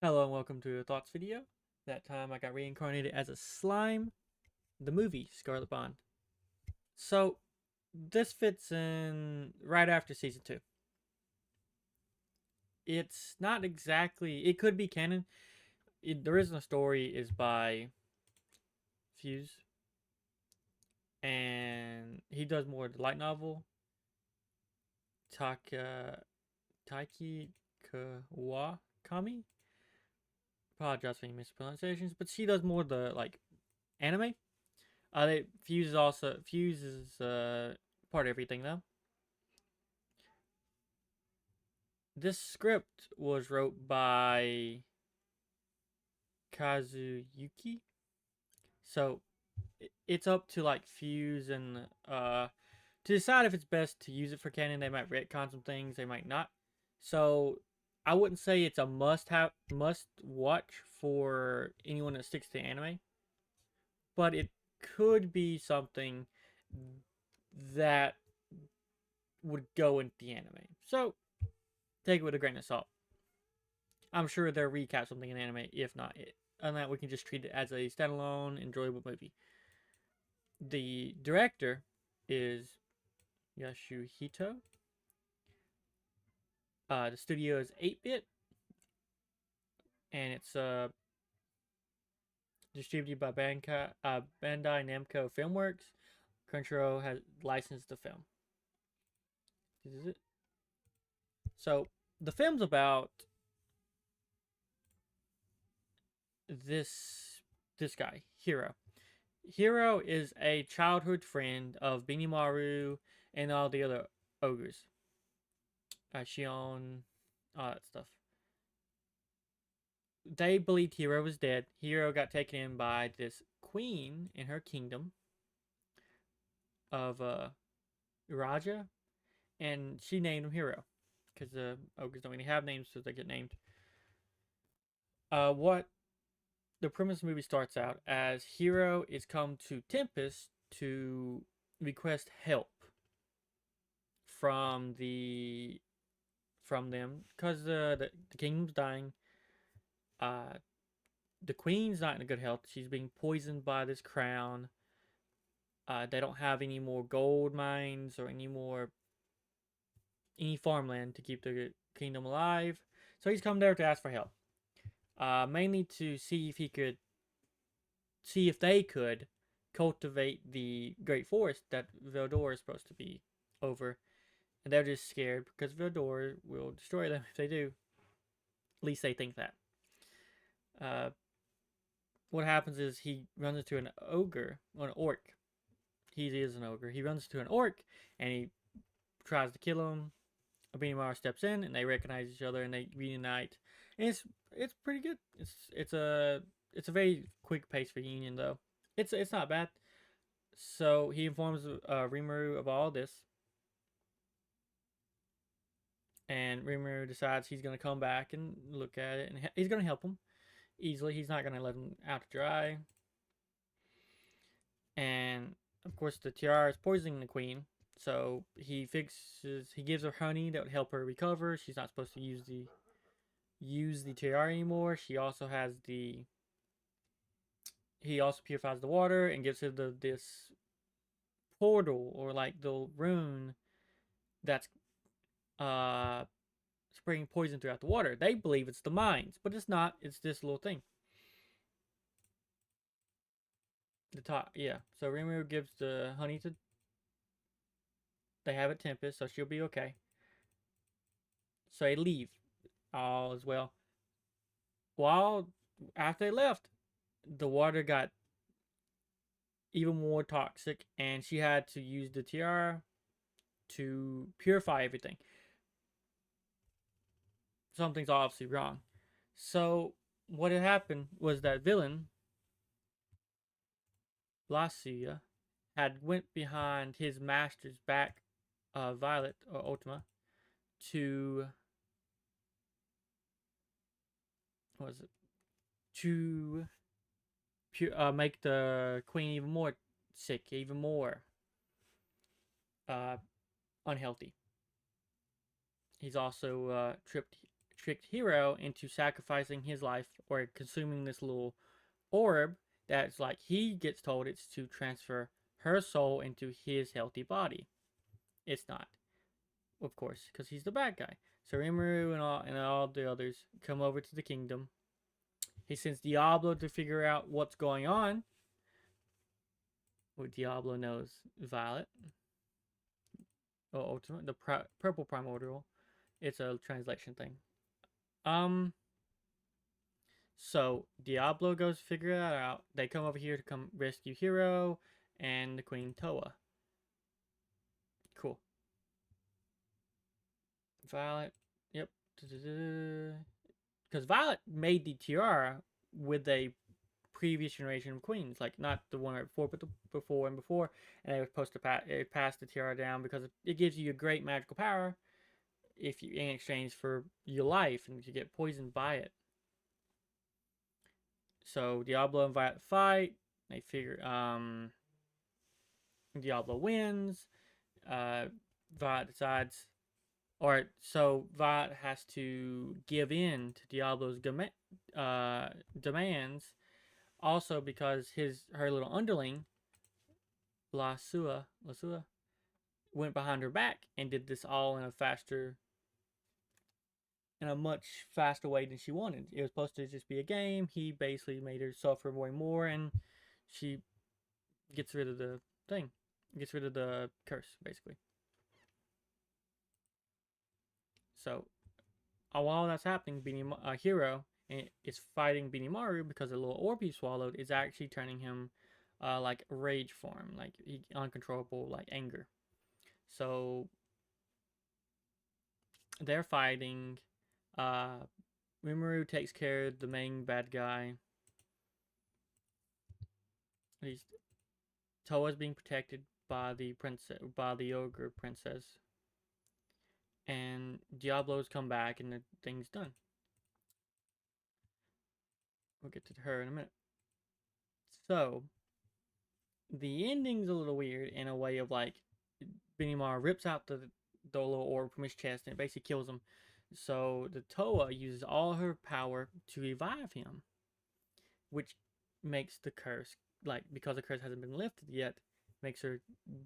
Hello and welcome to a thoughts video. That time I got reincarnated as a slime, the movie Scarlet Bond. So this fits in right after season 2. It's not exactly, it could be canon. The original story is by Fuse, and he does more of the light novel. Taiki Kawakami. Apologize for any mispronunciations, but she does more of the anime. Fuse is part of everything though. This script was wrote by Kazuyuki, so it's up to Fuse and to decide if it's best to use it for canon. They might retcon some things, they might not. So I wouldn't say it's a must watch for anyone that sticks to anime, but it could be something that would go into the anime. So take it with a grain of salt. I'm sure they'll recap something in anime, if not it. And that we can just treat it as a standalone, enjoyable movie. The director is Yasuhito. The studio is 8-bit, and it's distributed by Bandai Namco Filmworks. Crunchyroll has licensed the film. This is it. So the film's about this guy, Hiiro. Hiiro is a childhood friend of Benimaru and all the other ogres. Shion, all that stuff. They believed Hiiro was dead. Hiiro got taken in by this queen in her kingdom of Raja, and she named him Hiiro because the ogres don't really have names, so they get named. What the premise of the movie starts out as Hiiro is come to Tempest to request help from them because the kingdom's dying. The queen's not in good health. She's being poisoned by this crown. They don't have any more gold mines or any farmland to keep the kingdom alive. So he's come there to ask for help. Mainly to see if they could cultivate the great forest that Veldor is supposed to be over. And they're just scared because Veldor will destroy them if they do. At least they think that. What happens is he runs into an ogre, or an orc. He is an ogre. He runs into an orc and he tries to kill him. Abinimar steps in and they recognize each other and they reunite. And it's pretty good. It's a very quick pace reunion though. It's not bad. So he informs Rimuru of all this, and Rimuru decides he's gonna come back and look at it, and he's gonna help him easily. He's not gonna let him out to dry. And of course, the tiara is poisoning the queen. So he gives her honey that would help her recover. She's not supposed to use the tiara anymore. He also purifies the water and gives her this portal, or the rune that's spraying poison throughout the water. They believe it's the mines, but it's not. It's this little thing. The top, yeah. So Rimuru gives the honey to. They have a Tempest, so she'll be okay. So they leave. All is well. While after they left, the water got even more toxic, and she had to use the tiara to purify everything. Something's obviously wrong. So what had happened was that villain Lacia had went behind his master's back, Violet or Ultima, to what was it? To make the queen even more sick, even more unhealthy. He's also tricked Hiiro into sacrificing his life or consuming this little orb that's like he gets told it's to transfer her soul into his healthy body. It's not, of course, because he's the bad guy. So Rimuru and all the others come over to the kingdom. He sends Diablo to figure out what's going on. What Diablo knows Violet. Oh, the purple primordial. It's a translation thing. So Diablo goes to figure that out. They come over here to come rescue Hiiro and the Queen Towa. Cool. Violet. Yep. Because Violet made the tiara with a previous generation of queens, like not the one right before, but the before and before, and they were supposed to pass the tiara down because it gives you a great magical power if you in exchange for your life, and you get poisoned by it. So Diablo and Violet fight. They figure Diablo wins. Violet decides, or so Violet has to give in to Diablo's demands. Also, because her little underling, Lasua, went behind her back and did this all in a much faster way than she wanted. It was supposed to just be a game. He basically made her suffer way more, and she gets rid of the thing, gets rid of the curse, basically. So, while that's happening, Hiiro is fighting Benimaru because the little orb he swallowed is actually turning him like rage form, like uncontrollable, like anger. So they're fighting. Rimuru takes care of the main bad guy. Towa's being protected by the Ogre princess, and Diablo's come back, and the thing's done. We'll get to her in a minute. So the ending's a little weird in a way of like Benimaru rips out the little orb from his chest and it basically kills him. So the Towa uses all her power to revive him, which makes the curse, like, because the curse hasn't been lifted yet, makes her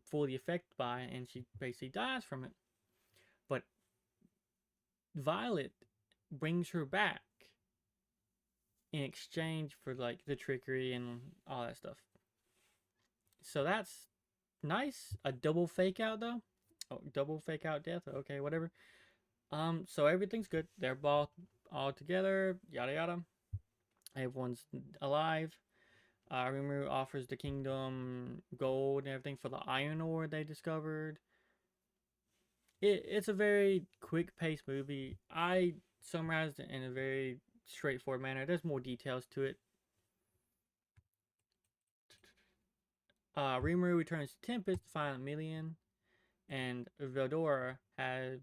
fully affected by it, and she basically dies from it. But Violet brings her back in exchange for like the trickery and all that stuff. So that's nice. A double fake out though. Oh, double fake out death. Okay, whatever. So everything's good. They're both all together. Yada yada. Everyone's alive. Rimuru offers the kingdom gold and everything for the iron ore they discovered. It's a very quick-paced movie. I summarized it in a very straightforward manner. There's more details to it. Rimuru returns to Tempest to find Million, and Veldora has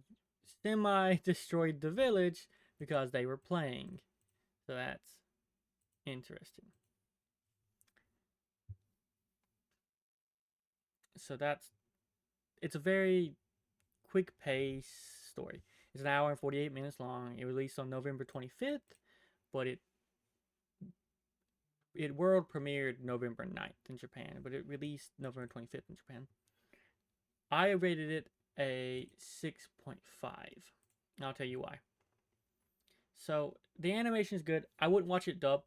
semi-destroyed the village because they were playing. So that's interesting. So it's a very quick pace story. It's an hour and 48 minutes long. It released on November 25th, but it world premiered November 9th in Japan, but it released November 25th in Japan. I rated it a 6.5. And I'll tell you why. So the animation is good. I wouldn't watch it dub.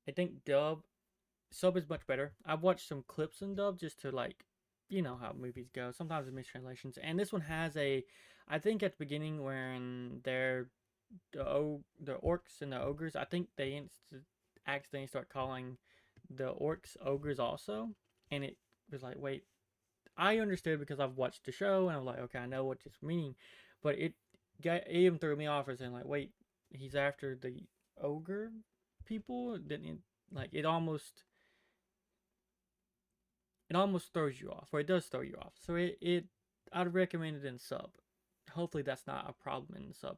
I think sub is much better. I've watched some clips in dub just to like, you know how movies go. Sometimes it's mistranslations, and this one has I think at the beginning when they're the orcs and the ogres, I think they accidentally start calling the orcs ogres also, and it was like, wait, I understood because I've watched the show and I'm like, okay, I know what it's meaning, but it even threw me off as saying like, wait, he's after the ogre people. Didn't like it almost throws you off, or it does throw you off. So I'd recommend it in sub. Hopefully that's not a problem in the sub.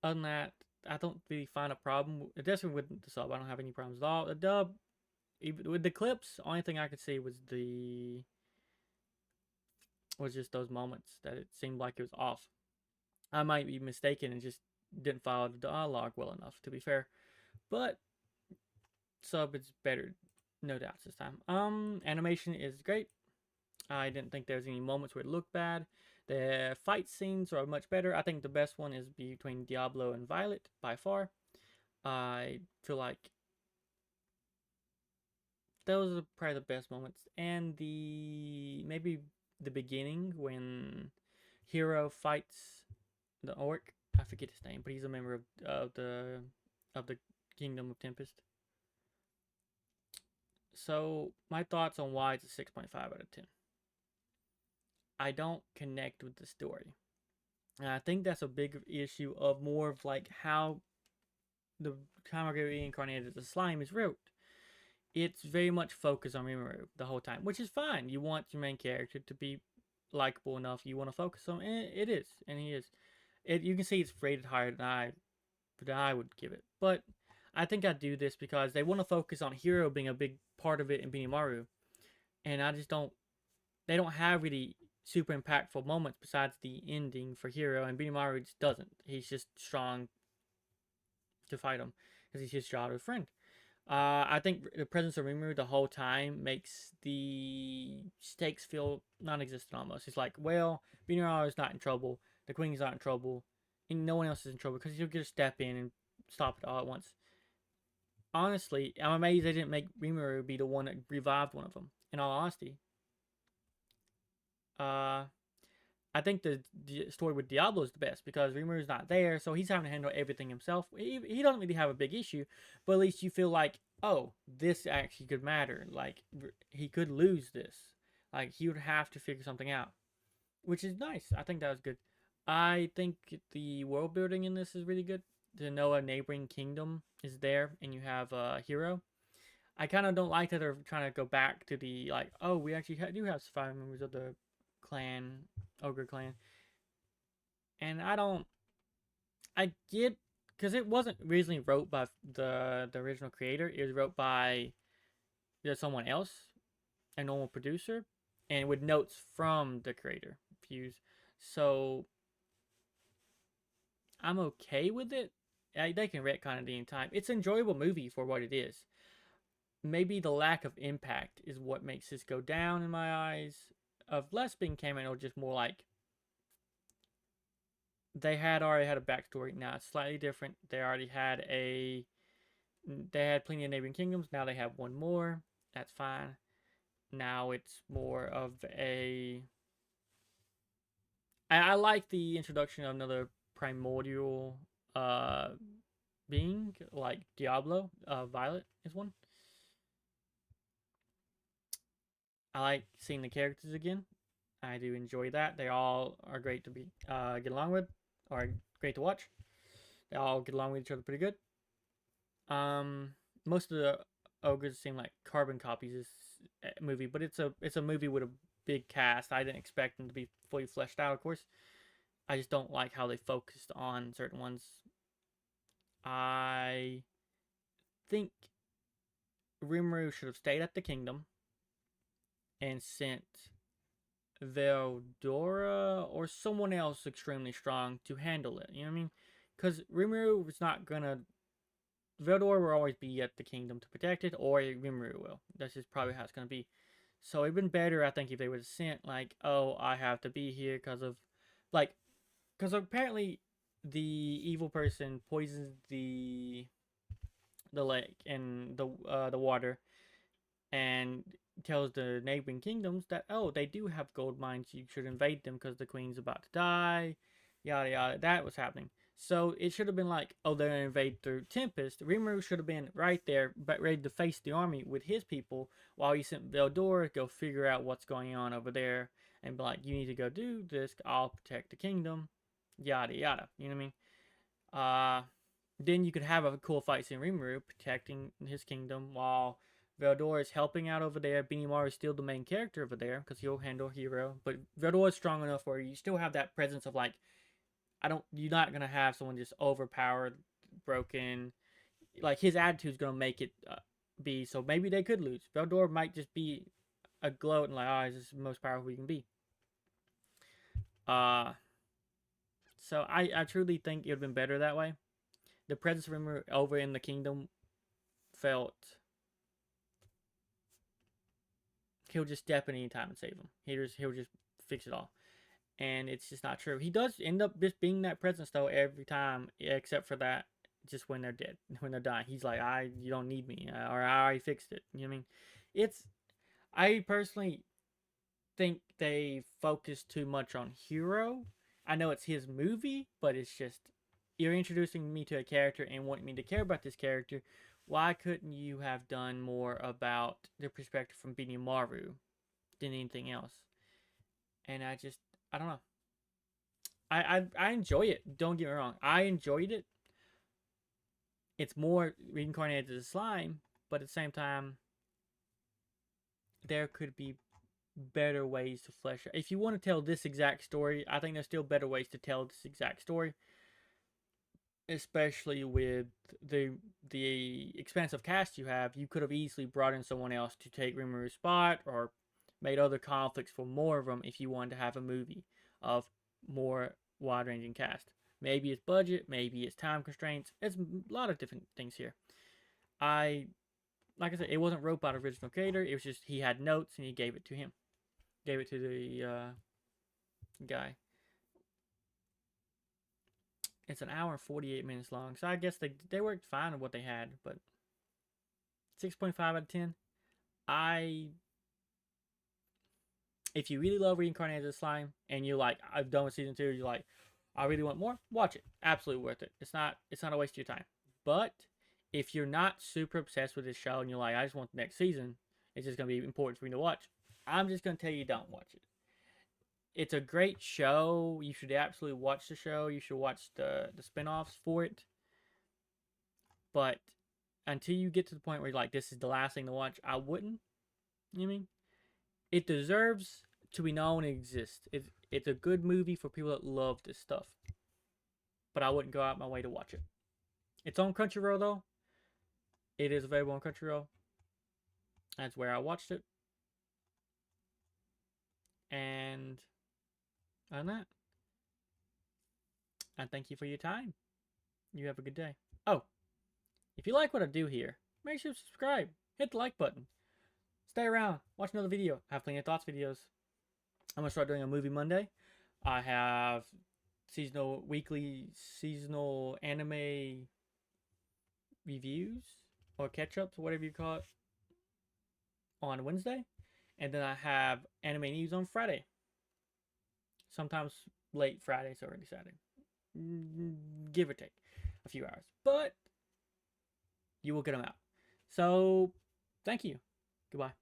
Other than that, I don't really find a problem. Definitely with the sub, I don't have any problems at all. The dub, even with the clips, only thing I could see was just those moments that it seemed like it was off. I might be mistaken and just didn't follow the dialogue well enough, to be fair. But sub is better, no doubts this time. Animation is great. I didn't think there was any moments where it looked bad. The fight scenes are much better. I think the best one is between Diablo and Violet by far. I feel like those are probably the best moments. And maybe the beginning when Hiiro fights the orc. I forget his name, but he's a member of the Kingdom of Tempest. So my thoughts on why it's a 6.5 out of 10. I don't connect with the story. And I think that's a big issue of more of like how the Kawakami Reincarnated the slime is wrote. It's very much focused on Rimuru the whole time, which is fine. You want your main character to be likable enough. You want to focus on, and it is, and he is. You can see it's rated higher than I would give it, but I think I do this because they want to focus on Hiiro being a big part of it and Benimaru, and I just don't. They don't have really super impactful moments besides the ending for Hiiro, and Benimaru just doesn't. He's just strong to fight him because he's his childhood friend. I think the presence of Rimuru the whole time makes the stakes feel non-existent almost. It's like, well, Benimaru is not in trouble, the Queen is not in trouble, and no one else is in trouble because he'll just step in and stop it all at once. Honestly, I'm amazed they didn't make Rimuru be the one that revived one of them. In all honesty, uh, I think the story with Diablo is the best because Rimuru's not there, so he's having to handle everything himself. He doesn't really have a big issue, but at least you feel like, oh, this actually could matter. Like, he could lose this. Like, he would have to figure something out, which is nice. I think that was good. I think the world building in this is really good. To know a neighboring kingdom is there, and you have a hero. I kind of don't like that they're trying to go back to the, like, oh, we actually do have surviving members of the clan, Ogre clan. And I get, because it wasn't originally wrote by the original creator. It was wrote by someone else, a normal producer, and with notes from the creator fuse. So I'm okay with it. They can retcon it any time. It's an enjoyable movie for what it is. Maybe the lack of impact is what makes this go down in my eyes. Of less being canon or just more like they had already had a backstory. Now it's slightly different. They had plenty of neighboring kingdoms. Now they have one more. That's fine. Now it's more of I like the introduction of another primordial being like Diablo. Violet is one. I like seeing the characters again. I do enjoy that. They all are great to get along with, or great to watch. They all get along with each other pretty good. Most of the ogres seem like carbon copies of this movie, but it's a movie with a big cast. I didn't expect them to be fully fleshed out, of course. I just don't like how they focused on certain ones. I think Rimuru should have stayed at the kingdom and sent Veldora or someone else extremely strong to handle it. You know what I mean? Because Rimuru was not gonna. Veldora will always be at the kingdom to protect it, or Rimuru will. That's just probably how it's gonna be. So it'd been better, I think, if they would have sent like, oh, I have to be here because of, like, because apparently the evil person poisons the lake and the water, and tells the neighboring kingdoms that, oh, they do have gold mines, you should invade them because the queen's about to die, yada yada. That was happening. So it should have been like, oh, they're gonna invade through Tempest. Rimuru should have been right there, but ready to face the army with his people, while he sent Veldora to go figure out what's going on over there, and be like, you need to go do this. I'll protect the kingdom, yada yada. You know what I mean? Then you could have a cool fight scene. Rimuru protecting his kingdom while Veldora is helping out over there. Benimaru is still the main character over there because he'll handle Hiiro. But Veldora is strong enough where you still have that presence of like, you're not gonna have someone just overpowered, broken. Like his attitude's gonna make it be. So maybe they could lose. Veldora might just be a gloat and like, oh, this is the most powerful we can be. Uh, So I truly think it would have been better that way. The presence of Rimuru over in the kingdom felt he'll just step in any time and save him. He'll just fix it all. And it's just not true. He does end up just being that presence though every time, except for that just when they're dead, when they're dying. He's like, you don't need me, or I already fixed it. You know what I mean? I personally think they focus too much on Hiiro. I know it's his movie, but it's just, you're introducing me to a character and wanting me to care about this character. Why couldn't you have done more about the perspective from Benimaru than anything else? And I don't know. I enjoy it. Don't get me wrong. I enjoyed it. It's more reincarnated as a slime, but at the same time, there could be better ways to flesh out. If you want to tell this exact story, I think there's still better ways to tell this exact story. Especially with the expansive cast you have, you could have easily brought in someone else to take Rimuru's spot, or made other conflicts for more of them if you wanted to have a movie of more wide-ranging cast. Maybe it's budget, maybe it's time constraints. It's a lot of different things here. Like I said, it wasn't wrote by the original creator. It was just he had notes and he gave it to him. Gave it to the guy. It's an hour and 48 minutes long, so I guess they worked fine with what they had, but 6.5 out of 10. If you really love Reincarnated as Slime and you're like, I've done with season 2, you're like, I really want more, watch it. Absolutely worth it. It's not a waste of your time. But if you're not super obsessed with this show and you're like, I just want the next season, it's just going to be important for me to watch, I'm just going to tell you, don't watch it. It's a great show. You should absolutely watch the show. You should watch the spin-offs for it. But until you get to the point where you're like, this is the last thing to watch, I wouldn't. You know what I mean? It deserves to be known and exist. It's a good movie for people that love this stuff. But I wouldn't go out my way to watch it. It's on Crunchyroll, though. It is available on Crunchyroll. That's where I watched it. And on that, I thank you for your time. You have a good day. Oh, if you like what I do here, make sure to subscribe. Hit the like button. Stay around. Watch another video. I have plenty of thoughts videos. I'm going to start doing a movie Monday. I have weekly seasonal anime reviews or catch-ups, whatever you call it, on Wednesday. And then I have anime news on Friday. Sometimes late Friday, so early Saturday. Give or take a few hours. But you will get them out. So, thank you. Goodbye.